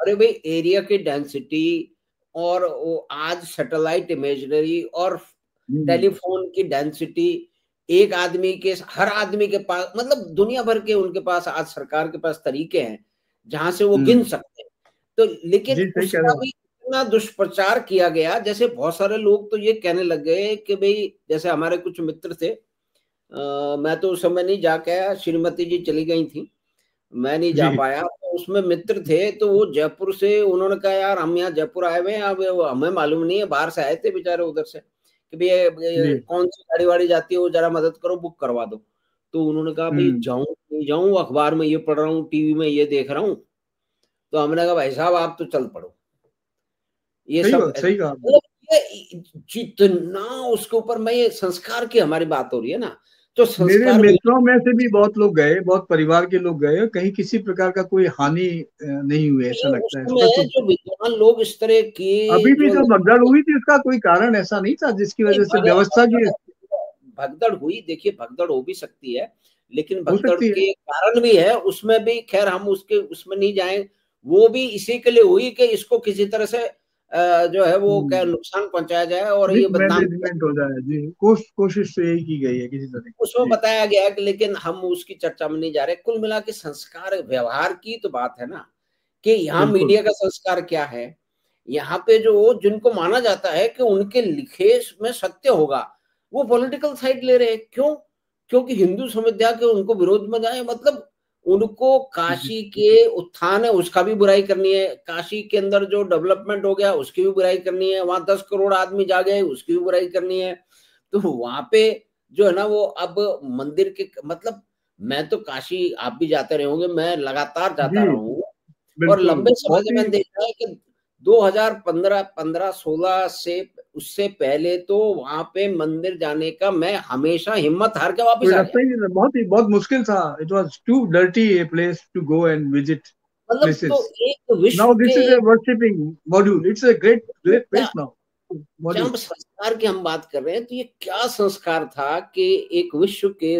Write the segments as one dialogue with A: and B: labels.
A: अरे भाई, एरिया की डेंसिटी और वो आज सैटेलाइट इमेजरी और टेलीफोन की डेंसिटी, एक आदमी के, हर आदमी के पास, मतलब दुनिया भर के उनके पास, आज सरकार के पास तरीके हैं जहां से वो गिन सकते हैं। तो लेकिन
B: जी सही कह रहे
A: उसका
B: हो।
A: भी इतना दुष्प्रचार किया गया, जैसे बहुत सारे लोग तो ये कहने लग गए कि भाई, जैसे हमारे कुछ मित्र थे, मैं तो उस समय नहीं जाके आया, श्रीमती जी चली गई थी, मैं नहीं जा
B: जी
A: पाया। तो उसमें मित्र थे, तो वो जयपुर से, उन्होंने कहा यार हम यहाँ जयपुर आए हुए हैं, अब हमें मालूम नहीं है, बाहर से आए थे बेचारे उधर से, कि भाई ये
B: जी।
A: कौन सी गाड़ी वाड़ी जाती है, वो जरा मदद करो, बुक करवा दो। तो उन्होंने कहा भाई, जाऊं नहीं जाऊं, अखबार में ये पढ़ रहा हूँ, टीवी में ये देख रहा हूँ। तो हमने कहा भाई साहब आप तो चल पड़ो, ये
B: सही
A: सब
B: बात, सही कहा आपने।
A: मतलब ये जितना उसके ऊपर, मैं ये संस्कार की हमारी बात हो रही है ना, तो
B: मेरे
A: संस्कार भी
B: मित्रों में से भी बहुत लोग गए, बहुत परिवार के लोग गए, कहीं किसी प्रकार का कोई हानि नहीं हुई, ऐसा लगता है स्पष्ट
A: उसमें
B: रूप से।
A: जो विद्वान लोग इस तरह की
B: अभी भी
A: जो
B: जो भगदड़ हुई थी उसका कोई कारण ऐसा नहीं था जिसकी
A: नहीं,
B: वजह से व्यवस्था की
A: भगदड़ हुई, देखिए भगदड़ हो भी सकती है, लेकिन
B: हो
A: भगदड़
B: सकती है।
A: के कारण भी है उसमें भी, खैर हम उसके उसमें नहीं जाए। वो भी इसी के लिए हुई कि इसको किसी तरह से जो है वो क्या नुकसान पहुंचाया जाए और ये बदनाम किया
B: मिसमैनेजमेंट हो
A: जाए।
B: जाए जी, कोशिश तो यही की गई है किसी तरह
A: उसमें
B: की। जी
A: बताया गया कि, लेकिन हम उसकी चर्चा में नहीं जा रहे। कुल मिला के संस्कार व्यवहार की तो बात है ना, कि यहाँ
B: बिल्कुल।
A: मीडिया का संस्कार क्या है। यहाँ पे जो जिनको माना जाता है कि उनके लिखे में सत्य होगा, वो पॉलिटिकल साइड ले रहे हैं। क्यों? क्योंकि हिंदू समुदाय के उनको विरोध में जाए, मतलब उनको
B: जी
A: काशी के उत्थान है उसका भी बुराई करनी है, काशी के अंदर जो डेवलपमेंट हो गया उसकी भी बुराई करनी है, वहां 10 करोड़ आदमी जा गए उसकी भी बुराई करनी है। तो वहां पे जो है ना वो अब मंदिर के, मतलब मैं तो काशी, आप भी जाते रहे होंगे, मैं लगातार जाता
B: जी
A: रहा हूँ, और
B: बिल्कुल।
A: लंबे समय
B: बहुत
A: से
B: ही
A: मैंने देखा है कि 2015, 16 से, उससे पहले तो वहां पे मंदिर जाने का मैं हमेशा हिम्मत हार के वापस
B: कोई
A: आ गया।
B: रास्ता ही नहीं था, बहुत मुश्किल था। It was too dirty a place to go and visit
A: मतलब तो
B: प्लेसेस।
A: एक विश्व
B: नाउ दिस
A: के,
B: is a worshipping module, it's a great great
A: क्या,
B: प्लेस नाउ मॉड्यूल।
A: जब संस्कार की हम बात कर रहे हैं, तो ये क्या संस्कार था कि एक विश्व के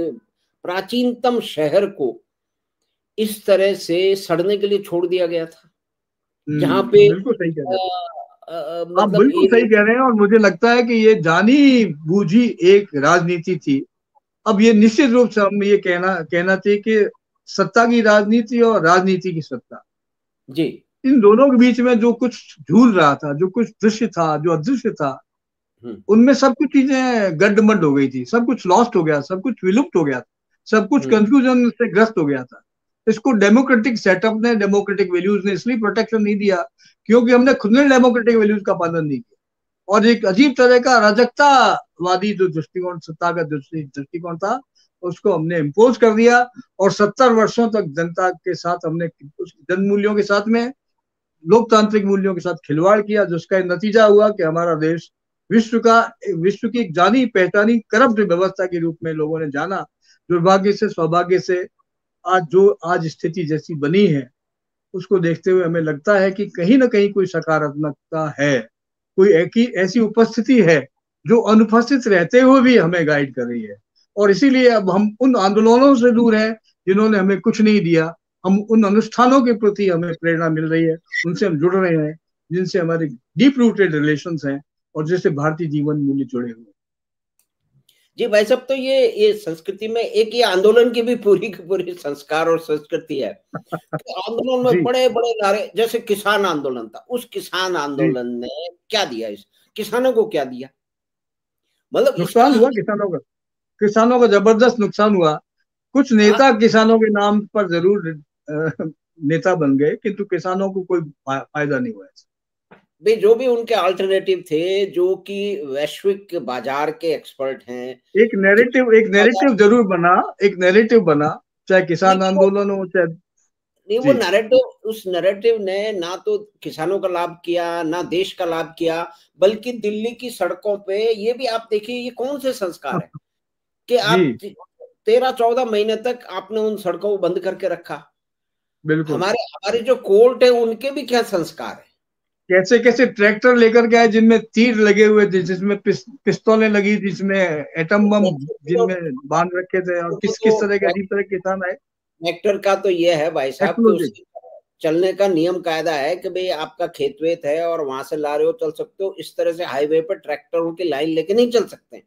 A: प्राचीनतम शहर को इस तरह से सड़ने के लिए छोड़ दिया गया था, जहां पे
B: बिल्कुल सही कह रहे हैं। आप
A: मतलब
B: बिल्कुल सही कह रहे हैं, और मुझे लगता है कि ये जानी बूझी एक राजनीति थी। अब ये निश्चित रूप से हम ये कहना चाहिए कि सत्ता की राजनीति और राजनीति की सत्ता,
A: जी।
B: इन दोनों के बीच में जो कुछ झूल रहा था, जो कुछ दृश्य था, जो अदृश्य था,
A: हम्म।
B: उनमें सब कुछ चीजें गड्डमड हो गई थी, सब कुछ लॉस्ट हो गया, सब कुछ विलुप्त हो गया था, सब कुछ
A: हम्म।
B: कंफ्यूजन से ग्रस्त हो गया था। इसको डेमोक्रेटिक सेटअप ने, डेमोक्रेटिक वैल्यूज ने इसलिए प्रोटेक्शन नहीं दिया क्योंकि हमने खुद ने डेमोक्रेटिक वैल्यूज का पालन नहीं किया, और एक अजीब तरह का अराजकतावादी जो दृष्टिकोण, सत्ता का दृष्टिकोण था, उसको हमने इम्पोज कर दिया। और 70 वर्षों तक जनता के साथ हमने उस जन मूल्यों के साथ में, लोकतांत्रिक मूल्यों के साथ खिलवाड़ किया, जिसका नतीजा हुआ कि हमारा देश विश्व का विश्व की एक जानी पहचानी करप्ट व्यवस्था के रूप में लोगों ने जाना। दुर्भाग्य से, सौभाग्य से, आज स्थिति जैसी बनी है, उसको देखते हुए हमें लगता है कि कहीं ना कहीं कोई सकारात्मकता है, कोई ऐसी उपस्थिति है जो अनुपस्थित रहते हुए भी हमें गाइड कर रही है। और इसीलिए अब हम उन आंदोलनों से दूर हैं जिन्होंने हमें कुछ नहीं दिया, हम उन अनुष्ठानों के प्रति हमें प्रेरणा मिल रही है, उनसे हम जुड़ रहे हैं, जिनसे हमारे डीप रूटेड रिलेशन हैं और जिससे भारतीय जीवन मूल्य जुड़े हुए हैं।
A: जी भाई साहब, तो ये संस्कृति में एक ये आंदोलन की भी पूरी की पूरी संस्कार और संस्कृति है कि आंदोलन में
B: जी
A: बड़े बड़े नारे, जैसे किसान आंदोलन था, उस किसान
B: जी।
A: आंदोलन ने क्या दिया, इस किसानों को क्या दिया, मतलब
B: नुकसान
A: इसका।
B: हुआ किसानों का, किसानों का जबरदस्त नुकसान हुआ। कुछ
A: हाँ,
B: नेता किसानों के नाम पर जरूर नेता बन गए, किंतु किसानों को कोई फायदा नहीं हुआ।
A: भाई जो भी उनके अल्टरनेटिव थे, जो कि वैश्विक बाजार के एक्सपर्ट हैं,
B: एक नैरेटिव जरूर बना, एक नैरेटिव बना, चाहे किसान
A: लेकिन वो
B: आंदोलन हो चाहे।
A: नहीं, वो
B: जी
A: नैरेटिव, उस नैरेटिव ने ना तो किसानों का लाभ किया, ना देश का लाभ किया, बल्कि दिल्ली की सड़कों पे, ये भी आप देखिए ये कौन से संस्कार है कि आप
B: जी
A: 13-14 महीने तक आपने उन सड़कों को बंद करके रखा।
B: बिल्कुल।
A: हमारे हमारे जो कोर्ट है उनके भी क्या संस्कार है।
B: कैसे कैसे ट्रैक्टर लेकर के आए जिनमें तीर लगे हुए थे, जिसमें पिस्तौलें लगी, जिसमें एटम बम
A: तो,
B: जिनमें बांध रखे थे, और किस
A: तो
B: किस तरह के अजीब तरह के किसान आए।
A: ट्रैक्टर का तो ये है भाई साहब कि
B: टेक्नोलॉजी।
A: उसकी चलने का नियम कायदा है कि भाई आपका खेत वेत है और वहां से ला रहे हो, चल सकते हो। इस तरह से हाईवे पर ट्रैक्टरों की लाइन लेके नहीं चल सकते।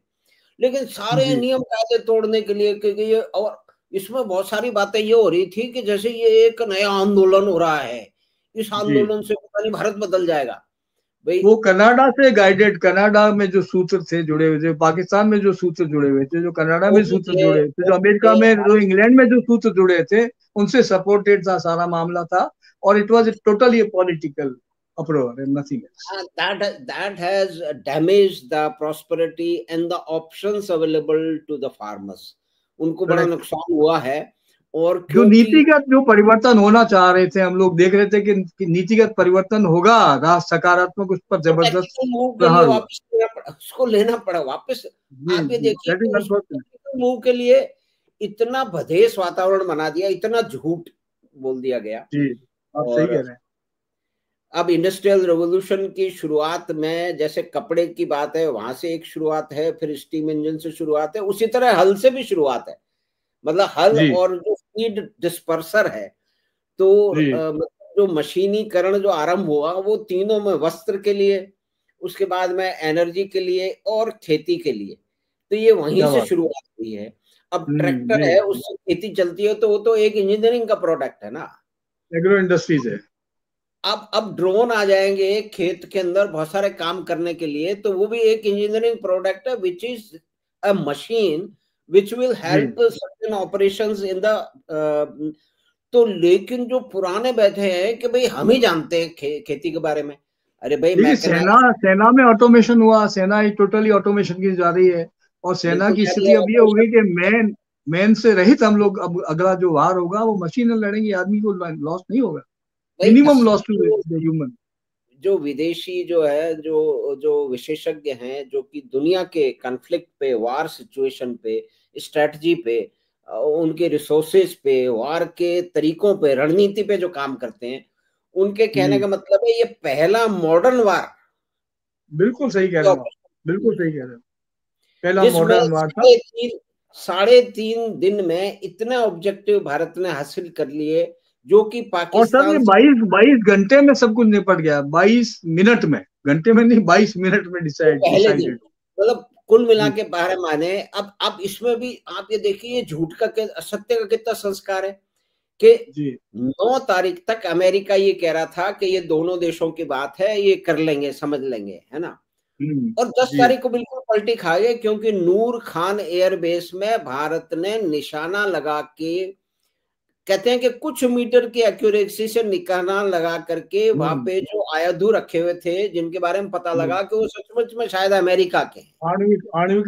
A: लेकिन सारे
B: जी
A: नियम कायदे तोड़ने के लिए, क्योंकि ये, और इसमें बहुत सारी बातें ये हो रही थी कि जैसे ये एक नया आंदोलन हो रहा है, इस
B: जी।
A: आंदोलन से पता नहीं भारत बदल जाएगा भाई।
B: वो कनाडा से गाइडेड, कनाडा में जो सूत्र थे जुड़े हुए थे, पाकिस्तान में जो सूत्र जुड़े हुए थे, जो कनाडा में सूत्र जुड़े थे, जो अमेरिका में, जो इंग्लैंड में जो सूत्र जुड़े थे, उनसे सपोर्टेड था सारा मामला था। और it was totally political approach and nothing else.
A: that has damaged the prosperity and the options available to the farmers। उनको बड़ा
B: करेक्ट।
A: नुकसान हुआ है। और
B: जो
A: क्योंकि
B: नीतिगत जो परिवर्तन होना चाह रहे थे, हम लोग देख रहे थे कि नीतिगत परिवर्तन होगा, सकारात्मक, उस पर जबरदस्त
A: टैक्टिकल मूव के लिए
B: प्रहार हुआ।
A: वापस लेना पड़ा, उसको लेना पड़ा वापस।
B: जी
A: आप ये
B: जी,
A: देखिए
B: दैट
A: कि
B: इज
A: उस
B: अनफॉर्चुनेट।
A: टैक्टिकल मूव के लिए इतना बधेस वातावरण बना दिया, इतना झूठ बोल दिया गया।
B: जी, आप सही
A: और
B: कह रहे हैं।
A: अब इंडस्ट्रियल रेवोल्यूशन की शुरुआत में जैसे कपड़े की बात है, वहां से एक शुरुआत है, फिर स्टीम इंजन से शुरुआत है, उसी तरह हल से भी शुरुआत है। मतलब हल
B: जी
A: और जो सीड डिस्पर्सर है, तो
B: जी
A: मतलब जो मशीनीकरण जो आरंभ हुआ, वो तीनों में, वस्त्र के लिए, उसके बाद में एनर्जी के लिए और खेती के लिए, तो ये वहीं
B: क्या
A: से
B: बात।
A: शुरुआत हुई है। अब ट्रैक्टर
B: जी।
A: है, उससे खेती चलती है, तो वो तो एक इंजीनियरिंग का प्रोडक्ट है ना।
B: एग्रो इंडस्ट्रीज है।
A: अब ड्रोन आ जाएंगे खेत के अंदर बहुत सारे काम करने के लिए, तो वो भी एक इंजीनियरिंग प्रोडक्ट है, which is a machine which will
B: जी।
A: Help certain operations in the. तो लेकिन जो पुराने बैठे हैं कि भाई हम ही जानते हैं खेती के बारे में। अरे भाई
B: देखिए, सेना
A: मैकेनाइज
B: सेना में ऑटोमेशन हुआ, सेना टोटली ऑटोमेशन की जा रही है। और सेना
A: बिल्कुल
B: की
A: जा रही
B: स्थिति
A: है
B: अब ये हो गई
A: ऑटोमेशन।
B: कि मैन मैन से रहित हम लोग, अब अगला जो वार होगा वो मशीन लड़ेंगी, आदमी को लॉस नहीं होगा।
A: भाई
B: मिनिमम लॉस टू
A: असली
B: द ह्यूमन।
A: जो विदेशी जो है, जो जो विशेषज्ञ हैं, जो कि दुनिया के कॉन्फ्लिक्ट पे, वार सिचुएशन पे, स्ट्रेटजी पे, उनके रिसोर्सेज पे, वार के तरीकों पे, रणनीति पे जो काम करते हैं, उनके कहने
B: जी,
A: का मतलब है ये पहला मॉडर्न वार
B: बिल्कुल सही कह रहे हो आप। बिल्कुल सही कह रहे हो। पहला
A: जिसमें
B: मॉडर्न वार था।
A: साढ़े तीन दिन में इतने ऑब्जेक्टिव भारत ने हासिल कर लिए, जो कि
B: और सर ये
A: पाकिस्तान से
B: 22 घंटे में सब कुछ निपट गया, 22 मिनट में, घंटे में नहीं, 22 मिनट में
A: वो पहले दिन,
B: डिसाइडेड।
A: मतलब कुल मिला
B: जी
A: के 12 महीने। अब इसमें भी आप ये देखिए, ये झूठ का सत्य का कितना संस्कार है कि
B: जी
A: 9 तारीख तक अमेरिका ये कह रहा था कि ये दोनों देशों की बात है, ये कर लेंगे, समझ लेंगे, है ना। और 10
B: जी।
A: तारीख को बिल्कुल पलटी खा गए, क्योंकि नूर खान एयरबेस में भारत ने निशाना लगा के, कहते हैं कि कुछ मीटर की एक्यूरेसी से निशाना लगा करके वहां
B: हम्म
A: पे जो आयुध रखे हुए थे, जिनके बारे में पता लगा कि वो सचमुच में शायद अमेरिका के हैं।
B: आणविक आणविक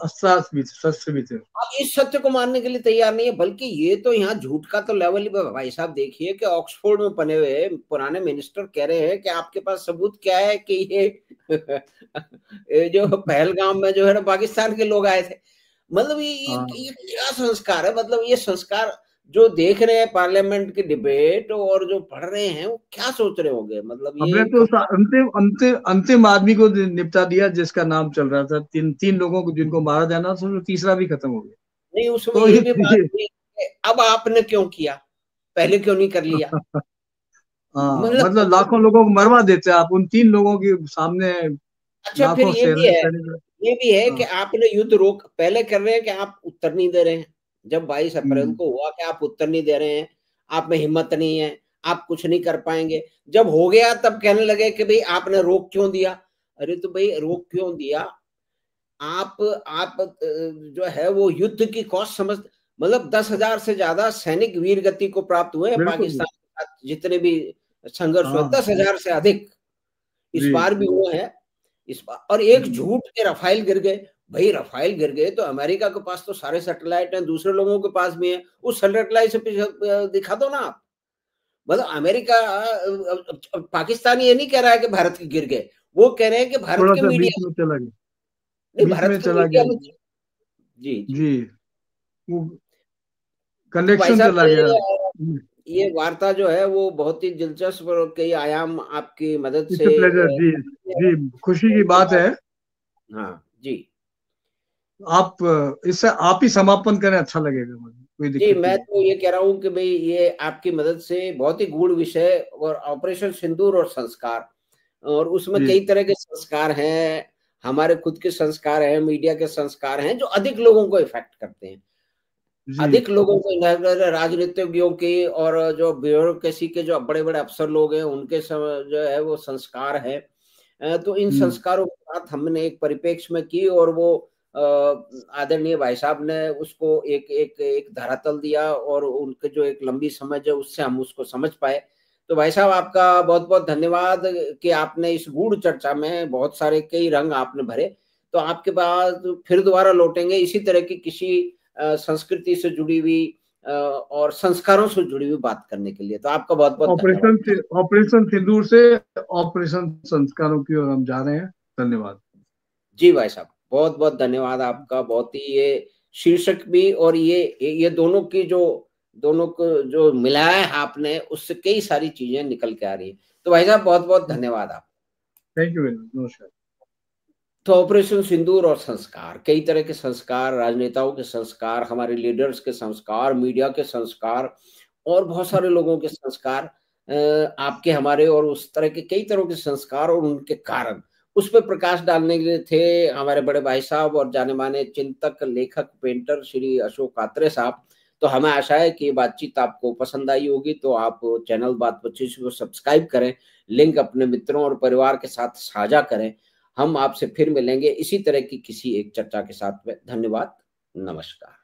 B: शस्त्र भी थे।
A: अब इस सत्य को मानने के लिए तैयार नहीं है, बल्कि ये तो यहाँ झूठ का तो लेवल ही, भाई साहब देखिए कि ऑक्सफोर्ड में पने हुए पुराने मिनिस्टर कह रहे हैं कि आपके पास सबूत क्या है कि ये जो पहलगाम में जो है ना पाकिस्तान के लोग आए थे। मतलब
B: हाँ,
A: ये क्या संस्कार है, मतलब ये संस्कार जो देख रहे हैं पार्लियामेंट की डिबेट और जो पढ़ रहे हैं, वो क्या सोच रहे होंगे, मतलब
B: हमने
A: ये
B: तो उस
A: कमाल।
B: अंतिम अंतिम अंतिम आदमी को निपटा दिया जिसका नाम चल रहा था, तीन तीन लोगों को जिनको मारा जाना था, तो तीसरा भी खत्म हो गया।
A: नहीं, उसमें
B: तो
A: ये भी बात
B: ये
A: थी कि अब आपने क्यों किया, पहले क्यों नहीं कर लिया।
B: हाँ,
A: मतलब
B: मतलब लाखों लोगों को मरवा देते आप उन तीन लोगों के सामने।
A: अच्छा, फिर
B: लाखों सैनिक।
A: ये भी है कि
B: हाँ।
A: आपने युद्ध रोक पहले कर रहे हैं कि आप उत्तर नहीं दे रहे हैं। जब 22 अप्रैल
B: हम्म
A: को हुआ कि आप उत्तर नहीं दे रहे हैं, आप में हिम्मत नहीं है, आप कुछ नहीं कर पाएंगे। जब हो गया तब कहने लगे कि भाई आपने रोक क्यों दिया। अरे तो भाई रोक क्यों दिया, आप जो है वो युद्ध की कॉस्ट समझ, मतलब 10,000 से ज्यादा सैनिक वीर गति को प्राप्त हुए हैं
B: बिल्कुल।
A: पाकिस्तान के साथ, जितने भी संघर्ष हुए,
B: हाँ
A: 10,000 से अधिक इस
B: जी।
A: बार भी हुए हैं। इस बार और एक
B: हम्म,
A: झूठ के रफाइल गिर गए। भाई रफाइल गिर गए तो अमेरिका के पास तो सारे सैटेलाइट हैं, दूसरे लोगों के पास भी हैं, उस सैटेलाइट से दिखा दो ना आप। मतलब अमेरिका पाकिस्तान ये नहीं कह रहा है कि भारत के गिर गए, वो कह रहे हैं कि भारत
B: थोड़ा
A: के
B: सा बीच
A: मीडिया,
B: में चला गया।
A: नहीं
B: बीच
A: भारत
B: में
A: के
B: चला
A: मीडिया
B: गया।
A: में। जी जी।
B: जी, वो
A: तो भाई
B: कनेक्शन
A: साहब
B: चला गया।
A: ये वार्ता जो है वो बहुत ही दिलचस्प और कई आयाम आपकी मदद
B: इट्स
A: से
B: प्लेजर जी। जी, खुशी की बात है।
A: हाँ जी।
B: आप इससे आप ही समापन करें, अच्छा लगेगा मुझे। कोई
A: जी,
B: दिक्कत
A: मैं
B: नहीं।
A: तो ये कह रहा हूँ कि भाई ये आपकी मदद से बहुत ही गूढ़ विषय और ऑपरेशन सिंदूर और संस्कार, और उसमें
B: जी
A: कई तरह के संस्कार हैं, हमारे खुद के संस्कार हैं, मीडिया के संस्कार हैं जो अधिक लोगों को इफेक्ट करते हैं।
B: जी
A: अधिक लोगों को राजनीतिज्ञों की और जो ब्यूरोक्रेसी के जो बड़े-बड़े अफसर लोग हैं उनके जो है वो संस्कार है। तो इन
B: हम्म
A: संस्कारों की बात हमने एक परिप्रेक्ष्य में की और वो आदरणीय भाई साहब ने उसको एक एक एक धरातल दिया और उनके जो एक लंबी समझ है उससे हम उसको समझ पाए। तो भाई साहब आपका बहुत-बहुत धन्यवाद कि आपने इस गूढ़ चर्चा में बहुत सारे कई रंग आपने भरे। तो आपके पास फिर दोबारा लौटेंगे इसी तरह की किसी संस्कृति से जुड़ी हुई और संस्कारों से जुड़ी हुई बात करने के लिए। तो आपका बहुत-बहुत धन्यवाद।
B: ऑपरेशन सिंदूर से ऑपरेशन संस्कारों की ओर हम जा रहे हैं। धन्यवाद।
A: जी भाई साहब, बहुत-बहुत धन्यवाद आपका। बहुत ही ये शीर्षक भी और ये दोनों की जो दोनों को जो मिलाया है आपने उससे कई सारी चीज़ें निकल के आ रही हैं। तो भाई साहब बहुत-बहुत धन्यवाद आप।
B: Thank you very much. नमस्कार।
A: तो ऑपरेशन सिंदूर और संस्कार, कई तरह के संस्कार, राजनेताओं के संस्कार, हमारे लीडर्स के संस्कार, मीडिया के संस्कार और बहुत सारे लोगों के संस्कार, आपके हमारे और उस तरह के कई तरह के संस्कार और उनके कारण, उस पे प्रकाश डालने के लिए थे हमारे बड़े भाई साहब और जाने-माने चिंतक, लेखक, पेंटर श्री अशोक आत्रे साहब। तो हमें आशा है कि ये बातचीत आपको पसंद आई होगी, तो आप चैनल बात पच्चीस को सब्सक्राइब करें, लिंक अपने मित्रों और परिवार के साथ साझा करें। हम आपसे फिर मिलेंगे इसी तरह की किसी एक चर्चा के साथ में। धन्यवाद, नमस्कार।